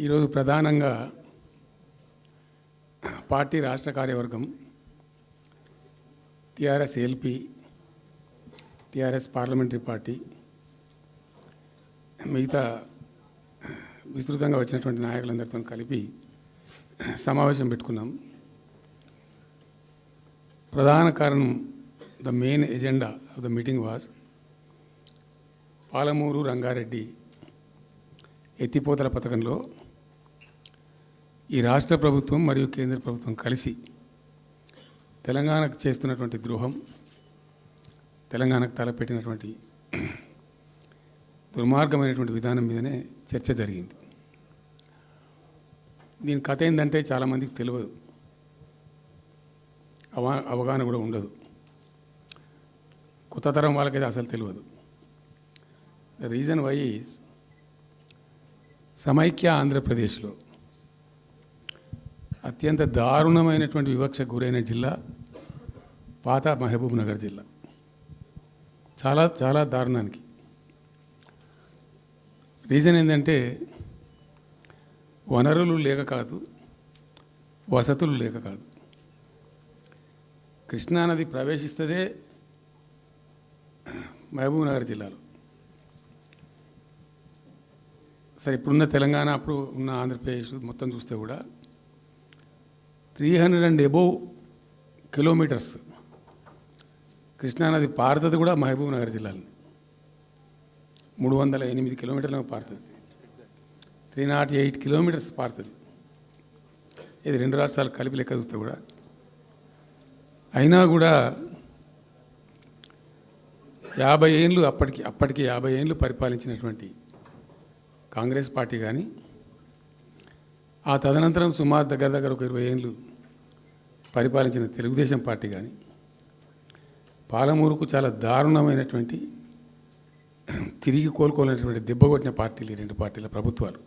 ఈరోజు ప్రధానంగా పార్టీ రాష్ట్ర కార్యవర్గం TRS LP, TRS parliamentary party, మిగతా విస్తృతంగా వచ్చినటువంటి నాయకులందరితో కలిపి సమావేశం పెట్టుకున్నాం. ప్రధాన కారణం, the main agenda of the meeting was Palamuru Rangareddy ఎత్తిపోతల పథకంలో ఈ రాష్ట్ర ప్రభుత్వం మరియు కేంద్ర ప్రభుత్వం కలిసి తెలంగాణకు చేస్తున్నటువంటి ద్రోహం, తెలంగాణకు తలపెట్టినటువంటి దుర్మార్గమైనటువంటి విధానం మీదనే చర్చ జరిగింది. దీని కథ ఏంటంటే చాలామందికి తెలియదు, అవగాహన కూడా ఉండదు. కొత్త తరం వాళ్ళకైతే అసలు తెలియదు. ద రీజన్ వై ఈజ్ సమైక్య ఆంధ్రప్రదేశ్లో అత్యంత దారుణమైనటువంటి వివక్షకు గురైన జిల్లా పాత మహబూబ్ నగర్ జిల్లా. చాలా చాలా దారుణానికి. రీజన్ ఏంటంటే వనరులు లేక కాదు, వసతులు లేక కాదు. కృష్ణానది ప్రవేశిస్తదే మహబూబ్ నగర్ జిల్లాలో. సరే, ఇప్పుడున్న తెలంగాణ, అప్పుడు ఉన్న ఆంధ్రప్రదేశ్ మొత్తం చూస్తే కూడా 300 and above కిలోమీటర్స్ కృష్ణానది పారుతుంది కూడా మహబూబ్ నగర్ జిల్లాలో. 308 కిలోమీటర్లు పారుతుంది, 308 కిలోమీటర్స్ పారుతుంది. ఇది రెండు రాష్ట్రాలు కలిపి లెక్క చూస్తే కూడా. అయినా కూడా 50 ఏళ్ళు అప్పటికి 50 ఏళ్ళు పరిపాలించినటువంటి కాంగ్రెస్ పార్టీ కానీ, ఆ తదనంతరం సుమారు దగ్గర ఒక 20 ఏళ్ళు పరిపాలించిన తెలుగుదేశం పార్టీ కానీ, పాలమూరుకు చాలా దారుణమైనటువంటి, తిరిగి కోలుకోలేనటువంటి దెబ్బ కొట్టిన పార్టీలు ఈ రెండు పార్టీల ప్రభుత్వాలు.